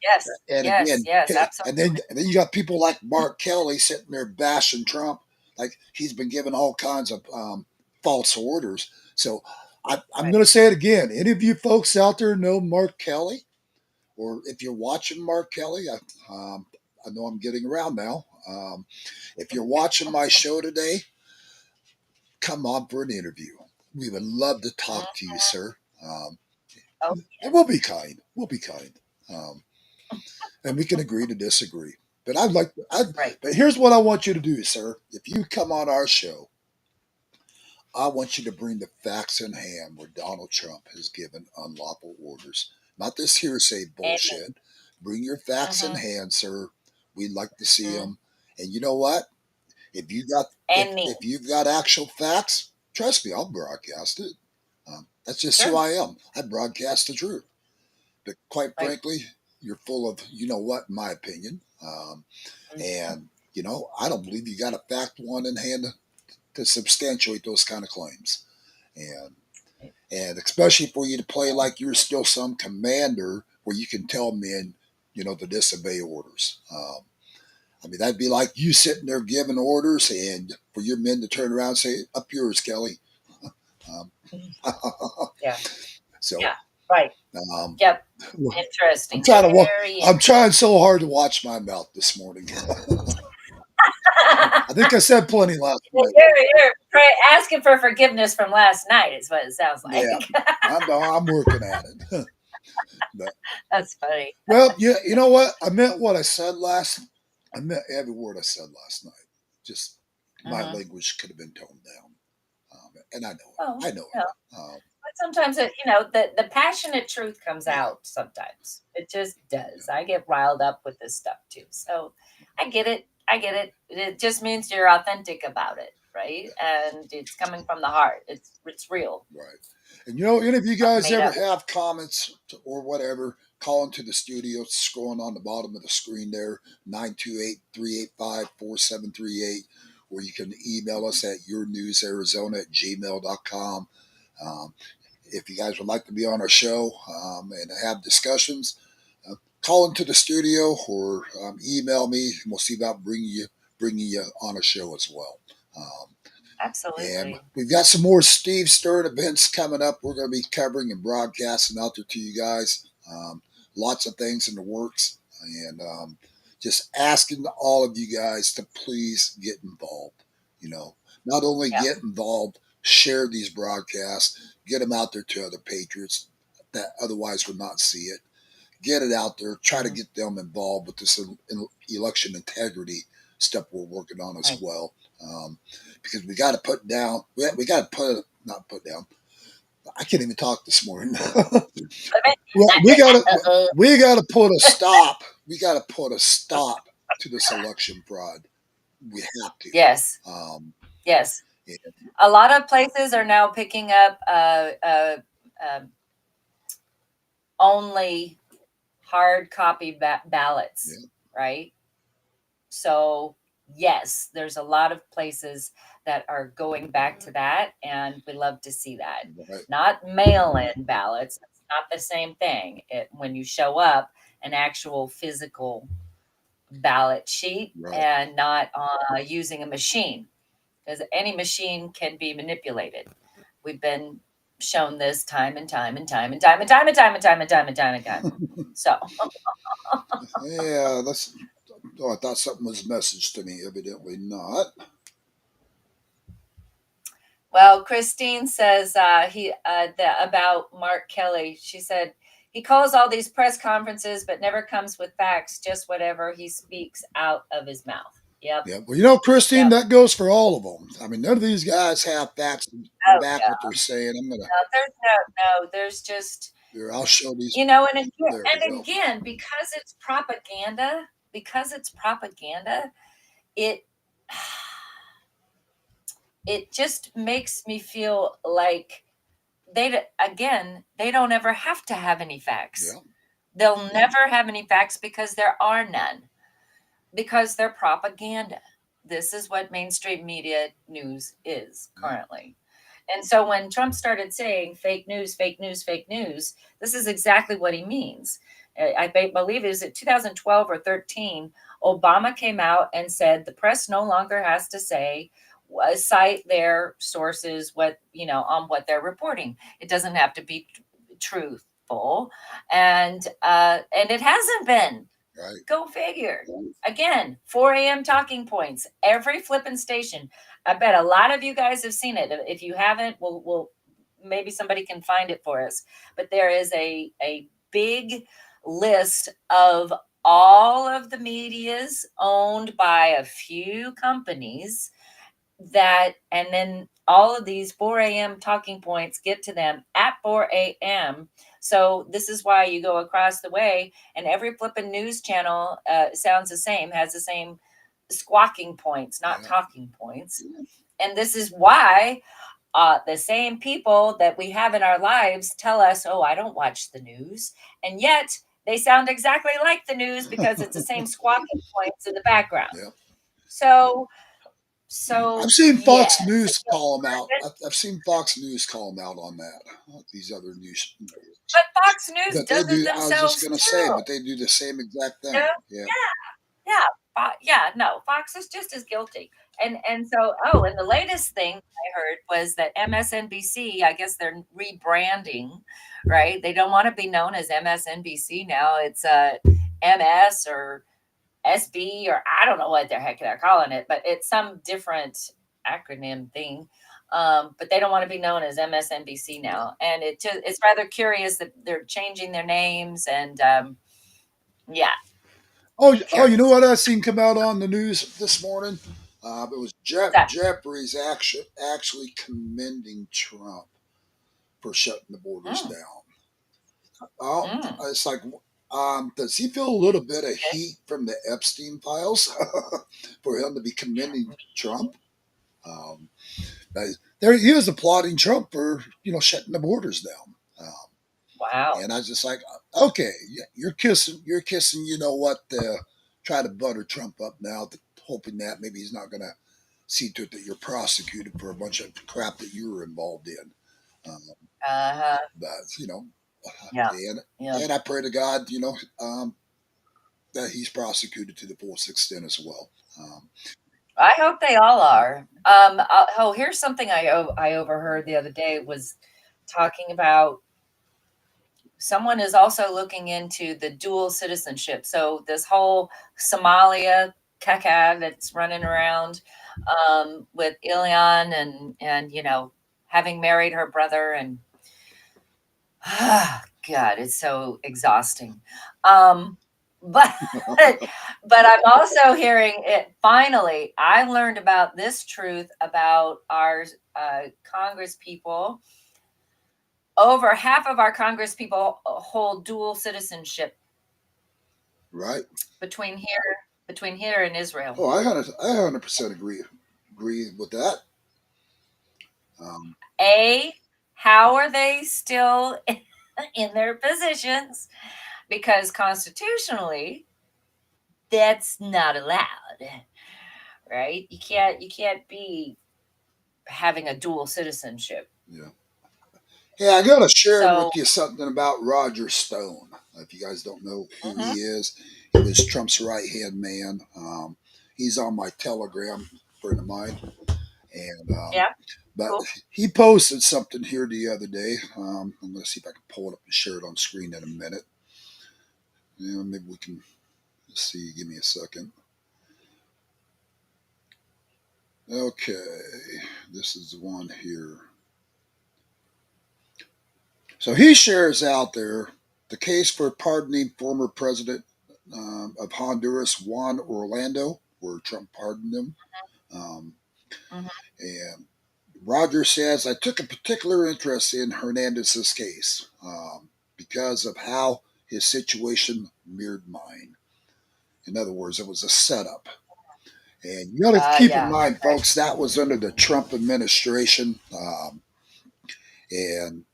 Yes. And Yes. again, Yes. hey, Absolutely. and then you got people like Mark Kelly sitting there bashing Trump, like he's been given all kinds of false orders. So I'm Right. going to say it again. Any of you folks out there know Mark Kelly, or if you're watching Mark Kelly, I know I'm getting around now. If you're watching my show today, come on for an interview. We would love to Mhm. talk to you, sir. Oh, And we'll yes. be kind. We'll be kind. Um, and we can agree to disagree. But I'd like, Right. but here's what I want you to do, sir. If you come on our show, I want you to bring the facts in hand where Donald Trump has given unlawful orders, not this hearsay Amen. bullshit. Bring your facts in Mhm. hand, sir. We'd like to see Mhm. them. And you know what? If you got And me. if you've got actual facts, trust me, I'll broadcast it. That's just who Sure. I am. I broadcast the truth. But quite Right. frankly, you're full of you know what, in my opinion. Mhm. And I don't believe you got a fact one in hand to substantiate those kind of claims. And Right. and especially for you to play like you're still some commander where you can tell men, to disobey orders. I mean, that'd be like you sitting there giving orders and for your men to turn around and say, "Up yours, Kelly." Um, Mhm. Yeah. so Yeah. Right. um, Yep. I'm Interesting. trying to walk. Very I'm trying so hard to watch my mouth this morning. interesting. I think I said plenty last night. You're asking for forgiveness from last night, is what it sounds like. Yeah, I'm working at it. But That's funny. well, yeah, you know what? I meant what I said last. I meant every word I said last night. Just my Mhm. language could have been toned down, and I know it. Well, I know no. it. But sometimes the passionate truth comes Yeah, out sometimes. It just does. I get riled up with this stuff too. So I get it. I get it. It just means you're authentic about it, right? And it's coming from the heart. It's real. right. And any of you Not guys made ever up. have comments or whatever, call into the studio. It's scrolling on the bottom of the screen there, 928-385-4738, or you can email us at yournewsarizona@gmail.com. Um, if you guys would like to be on our show and have discussions, call into the studio or email me, and we'll see about bringing you on a show as well. Um, and Absolutely. we've got some more Steve Stern events coming up. We're going to be covering and broadcasting out there to you guys. Lots of things in the works, and just asking all of you guys to please get involved. Not only Yeah. get involved, share these broadcasts, get them out there to other patriots that otherwise would not see it. Get it out there. Try to Mhm. get them involved with this election integrity stuff we're working on as Right. well. Because we got to put down. We got to not put down. I can't even talk this morning. Well, Uh-oh. we got to put a stop. We got to put a stop to this election fraud. We have to. Yes. Um, Yes. A lot of places are now picking up only hard copy ballots, right? So yes, there's a lot of places that are going back to that, and we love to see that. Right. Not mail-in ballots. It's not the same thing. When you show up, an actual physical ballot sheet, Right. and not using a machine, because any machine can be manipulated. We've been shown this time and time and time and time and time and time and time and time and time and time. So Yeah, that's. Oh, I thought something was messaged to me. Evidently not. well, Christine says about Mark Kelly. She said he calls all these press conferences, but never comes with facts. Just whatever he speaks out of his mouth. Yep. Yeah. Well, Christine, Yep. that goes for all of them. I mean, none of these guys have facts to Oh back yeah. what they're saying. I'm gonna. No, there's no. There's just Here, I'll show these. and There we go. again, because it's propaganda, it it just makes me feel like they don't ever have to have any facts. Yeah. They'll never have any facts because there are none, because they're propaganda. This is what mainstream media news is currently. And so when Trump started saying fake news, fake news, fake news, this is exactly what he means. I believe it was at 2012 or 13, Obama came out and said the press no longer has to cite their sources on what they're reporting. It doesn't have to be truthful, and it hasn't been. Right. Go figure. Again, 4 a.m. talking points every flipping station. I bet a lot of you guys have seen it. If you haven't, we'll maybe somebody can find it for us. But there is a big list of all of the medias owned by a few companies and then all of these 4 a.m. talking points get to them at 4 a.m. So this is why you go across the way and every flipping news channel sounds the same, has the same squawking points, not talking points. And this is why the same people that we have in our lives tell us, oh, I don't watch the news. And yet they sound exactly like the news because it's the same squawking points in the background. Yeah. So I've seen Fox yes. News call them out. I've seen Fox News call them out on that. These other news. But Fox News But they does it do. I was just themselves gonna say, too. but they do the same exact thing. Yeah, Yeah. no, Fox is just as guilty. And so, and the latest thing I heard was that MSNBC, I guess they're rebranding, right? They don't want to be known as MSNBC now. It's MS or SB, or I don't know what the heck they're calling it, but it's some different acronym thing. But they don't want to be known as MSNBC now, and it's rather curious that they're changing their names. And yeah. Oh, you know what I seen come out on the news this morning? It was Jeffries actually commending Trump for shutting the borders down. It's like, does he feel a little bit of heat from the Epstein files for him to be commending Trump? There he was applauding Trump for shutting the borders down. Wow. And I was just like, okay, you're kissing. You know what? Try to butter Trump up now, hoping that maybe he's not going to see to it that you're prosecuted for a bunch of crap that you were involved in. But and I pray to God, that he's prosecuted to the fullest extent as well. I hope they all are. Here's something I overheard the other day, was talking about someone is also looking into the dual citizenship. So this whole Somalia caca that's running around with Ilion and having married her brother, and God, it's so exhausting. But but I'm also hearing it. Finally, I learned about this truth about our Congress people. Over half of our Congress people hold dual citizenship. Right. Between here and Israel. Oh, I 100% agree with that. How are they still in their positions? Because constitutionally, that's not allowed, right? You can't be having a dual citizenship. Yeah. Yeah, I gotta share with So, you something about Roger Stone. If you guys don't know who mhm, he is, he was Trump's right hand man. He's on my Telegram, friend of mine, and yeah, but cool. he posted something here the other day. I'm gonna see if I can pull it up and share it on screen in a minute. Yeah, maybe we can see. Give me a second. Okay, this is the one here. So he shares out there the case for pardoning former president of Honduras, Juan Orlando, where Trump pardoned him. Um, Mhm. and Roger says, I took a particular interest in Hernandez's case because of how his situation mirrored mine. In other words, it was a setup. And you got to keep in Yeah, mind, right. folks, that was under the Trump administration. And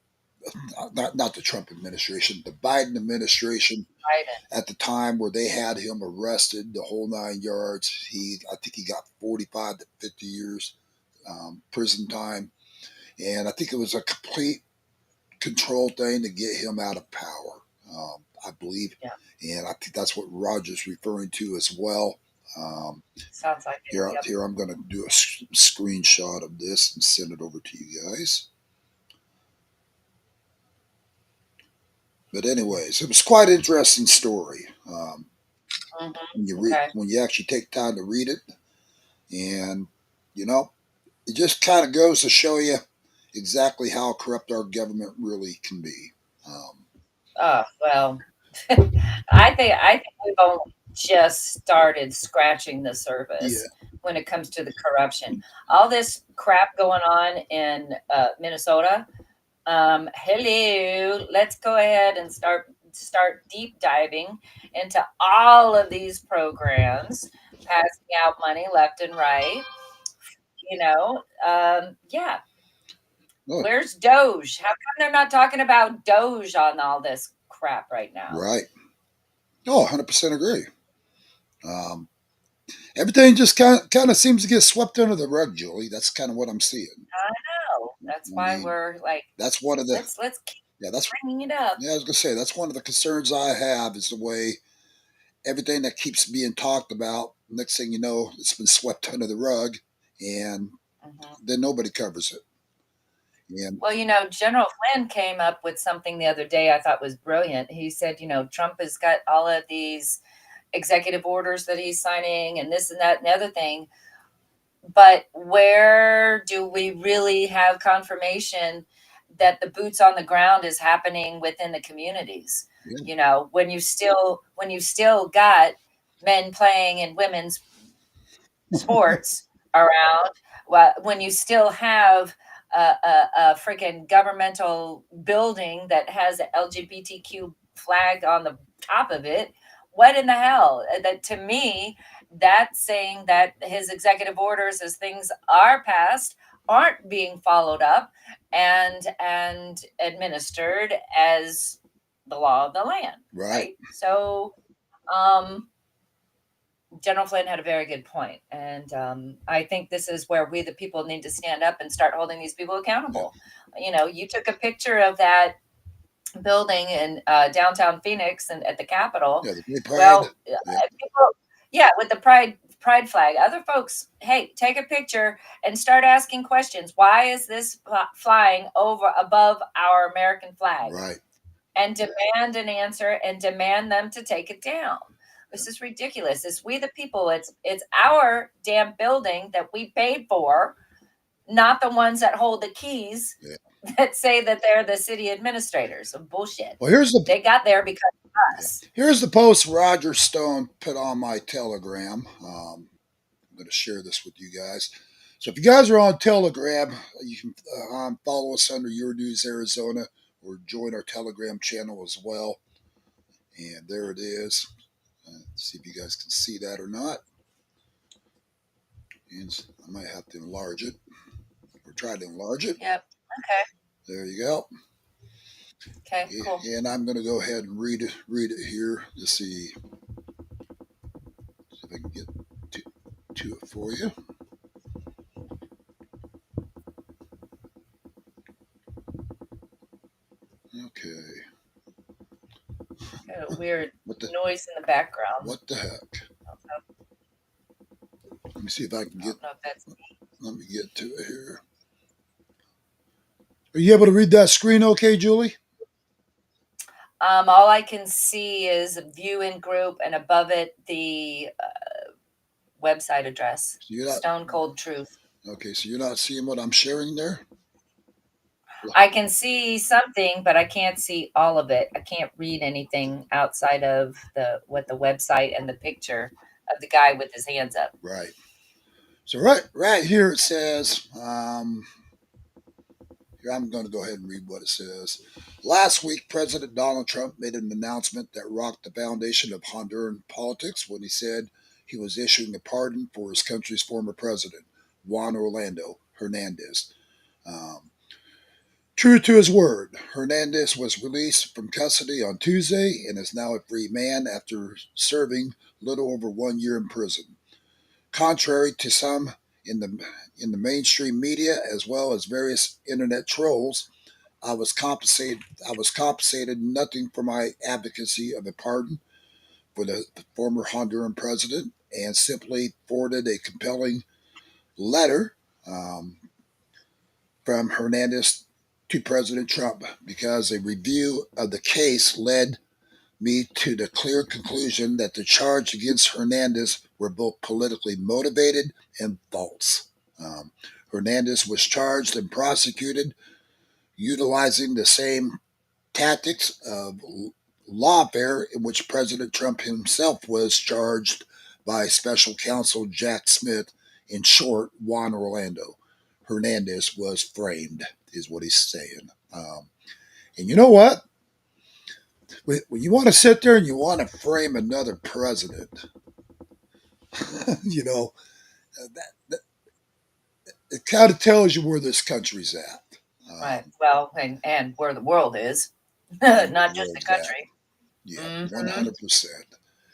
not the Trump administration, the Biden administration Biden. at the time where they had him arrested, the whole 9 yards. I think he got 45 to 50 years prison time, and I think it was a complete control thing to get him out of power. I believe, Yeah, and I think that's what Roger's referring to as well. Um, sounds like it. here, Yep. here, I'm going to do a screenshot of this and send it over to you guys. But anyways, it was quite an interesting story. Okay. When you actually take time to read it, and you know, it just kind of goes to show you exactly how corrupt our government really can be. Um, Well, I think we've only just started scratching the yeah, surface when it comes to the corruption. All this crap going on in Minnesota. Hello, let's go ahead and start deep diving into all of these programs, passing out money left and right. Yeah. oh, Where's Doge? How come they're not talking about Doge on all this crap right now? right. Oh, 100% agree. Um, Everything just kind of seems to get swept under the rug, Julie. That's kind of what I'm seeing. I know. That's I why mean, we're like, that's one of the let's keep yeah. That's bringing it up. yeah. I was gonna say that's one of the concerns I have is the way everything that keeps being talked about. Next thing you know, it's been swept under the rug, and Mhm. then nobody covers it. And Well, General Flynn came up with something the other day I thought was brilliant. He said, Trump has got all of these executive orders that he's signing and this and that and the other thing. But where do we really have confirmation that the boots on the ground is happening within the communities? yeah, When you still got men playing in women's sports around, when you still have a freaking governmental building that has a LGBTQ flag on the top of it, what in the hell? That to me, that's saying that his executive orders, as things are passed, aren't being followed up and administered as the law of the land, right. right? So, um, General Flynn had a very good point, and I think this is where we, the people, need to stand up and start holding these people Yeah, accountable. You took a picture of that building in downtown Phoenix and at the Capitol. yeah. The gay pride. Well, Yeah, people, yeah, with the pride flag. Other folks, hey, take a picture and start asking questions. Why is this flying over above our American flag? right. And demand an answer and demand them to take it down. This is ridiculous. It's we the people. It's our damn building that we paid for, not the ones that hold the keys Yeah. that say that they're the city administrators. Some bullshit. Well, here's the They got there because of yeah. us. Here's the post Roger Stone put on my Telegram. I'm going to share this with you guys. So if you guys are on Telegram, you can follow us under Your News Arizona or join our Telegram channel as well. And there it is. See if you guys can see that or not. And I might have to enlarge it or try to enlarge it. Yep. Okay. There you go. Okay. Cool. And I'm going to go ahead and read it here to see if I can get to it for you. Okay. Got a weird What the noise in the background. what the heck? Let me see if I can I get. don't know if that's. Let me get to it here. Are you able to read that screen okay, Julie? All I can see is view in group, and above it the website address. So you're not Stone Cold Truth. okay. So you're not seeing what I'm sharing there. I can see something, but I can't see all of it. I can't read anything outside of the website and the picture of the guy with his hands up. Right. So right here it says. Here I'm going to go ahead and read what it says. Last week, President Donald Trump made an announcement that rocked the foundation of Honduran politics when he said he was issuing a pardon for his country's former president, Juan Orlando Hernandez. Um, True to his word, Hernandez was released from custody on Tuesday and is now a free man after serving little over 1 year in prison. Contrary to some in the mainstream media as well as various internet trolls, I was compensated. I was compensated nothing for my advocacy of a pardon for the former Honduran president, and simply forwarded a compelling letter um, from Hernandez to President Trump because a review of the case led me to the clear conclusion that the charge against Hernandez were both politically motivated and false. Hernandez was charged and prosecuted utilizing the same tactics of lawfare in which President Trump himself was charged by special counsel Jack Smith. In short, Juan Orlando Hernandez was framed, is what he's saying. And you know what? When you want to sit there and you want to frame another president, you know, that it kind of tells you where this country's at. Right. Well, and where the world is, And not the just the world's at. country. Yeah, Mm-hmm. 100%. And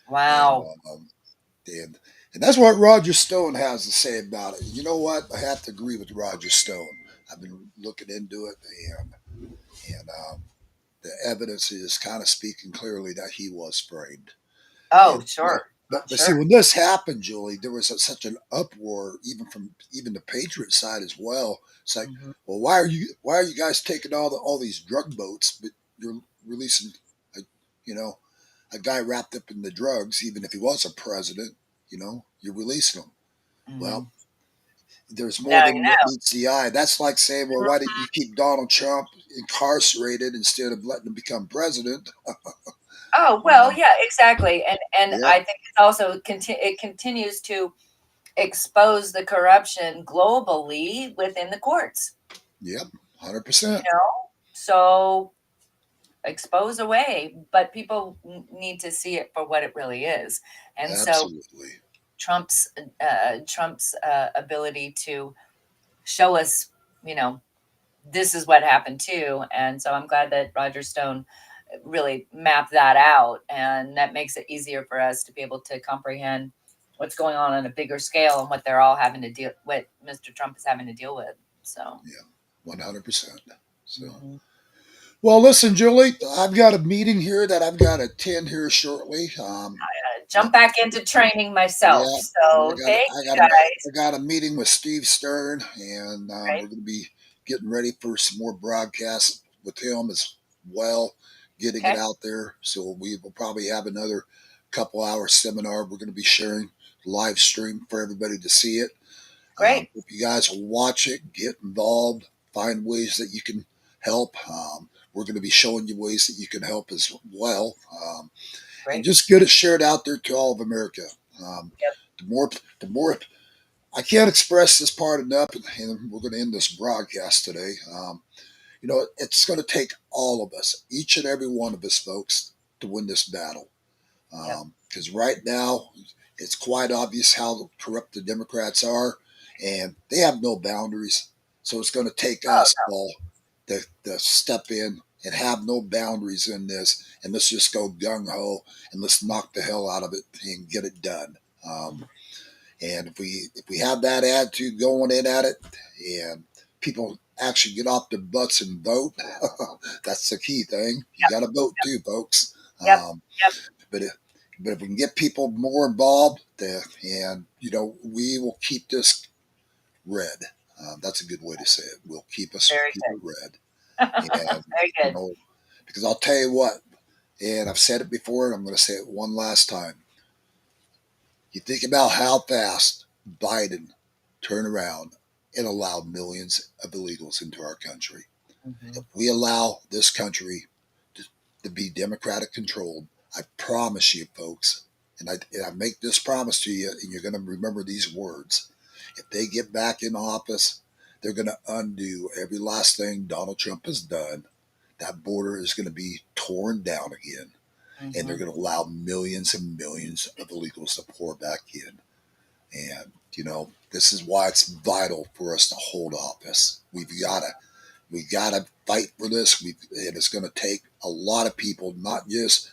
Wow. and and that's what Roger Stone has to say about it. You know what? I have to agree with Roger Stone. I've been looking into it, and the evidence is kind of speaking clearly that he was framed. Oh, And sure. but see, Sure. when this happened, Julie, there was such an uproar, even from even the Patriot side as well. It's like, Mm-hmm. well, why are you guys taking all these drug boats, but you're releasing, a, you know, a guy wrapped up in the drugs, even if he was a president, you're releasing him. Mm-hmm. Well, there's more Now you than what know. meets the eye. That's like saying, well, why didn't you keep Donald Trump incarcerated instead of letting him become president? Oh, well, Um, yeah, exactly. And yep, I think it's also it continues to expose the corruption globally within the courts, yep, you 100%. know? So expose away, but people need to see it for what it really is. And so Absolutely. Trump's ability to show us, you know, this is what happened too. And so I'm glad that Roger Stone really mapped that out, and that makes it easier for us to be able to comprehend what's going on a bigger scale and what they're all having to deal, what Mr. Trump is having to deal with. So, Yeah, 100%. So, mhm. well, listen, Julie, I've got a meeting here that I've got to attend here shortly. Jump back into training myself. Yeah, and So thank you I guys. got a meeting with Steve Stern, and Right. we're going to be getting ready for some more broadcasts with him as well, getting it Okay. out there. So we will probably have another couple hour seminar. We're going to be sharing live stream for everybody to see it. Great. If you guys will watch it, get involved, find ways that you can help. We're going to be showing you ways that you can help as well. And Great. just get it shared out there to all of America. Um, Yep. the more I can't express this part enough, and we're going to end this broadcast today. It's going to take all of us, each and every one of us, folks, to win this battle. Yep. Because right now, it's quite obvious how corrupt the Democrats are, and they have no boundaries. So it's going to take Oh, us all to step in and have no boundaries in this, and let's just go gung ho and let's knock the hell out of it and get it done. And if we have that attitude going in at it, and people actually get off their butts and vote, that's the key thing. You got to vote too, folks. Yep. Yep. But if we can get people more involved, and we will keep this red. That's a good way to say it. We'll keep us Very keep it red. good. And Very you good. know, because I'll tell you what, and I've said it before, and I'm going to say it one last time. You think about how fast Biden turned around and allowed millions of illegals into our country. Mhm. If we allow this country to be Democratic controlled, I promise you, folks, and I make this promise to you, and you're going to remember these words. If they get back in office, they're going to undo every last thing Donald Trump has done. That border is going to be torn down again, and they're Mhm. going to allow millions and millions of illegals to pour back in. And this is why it's vital for us to hold office. We gotta fight for this. And it's going to take a lot of people, not just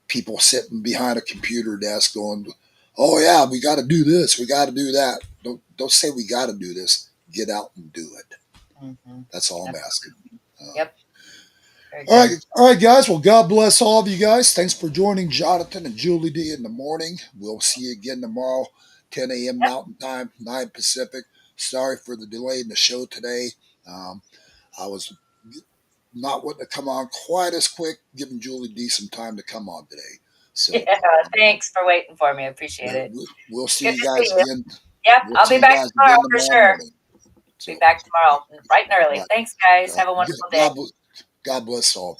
people sitting behind a computer desk going, "Oh yeah, we got to do this, we got to do that." Don't say we got to do this. Get out and do it. Mhm. That's all I'm Yep. asking. Yep. Very All good. right, all right, guys. Well, God bless all of you guys. Thanks for joining Jonathan and Julie D in the morning. We'll see you again tomorrow, 10 a.m. Yep. Mountain Time, 9 Pacific. Sorry for the delay in the show today. I was not wanting to come on quite as quick, giving Julie D some time to come on today. So Yeah. Thanks for waiting for me. I appreciate it. we'll see Good you to see guys you. again. Yep. We'll I'll see be you back guys tomorrow again for tomorrow sure. morning. Be So, back tomorrow bright and all early. right. Thanks, guys. Have a wonderful day. God bless all of you.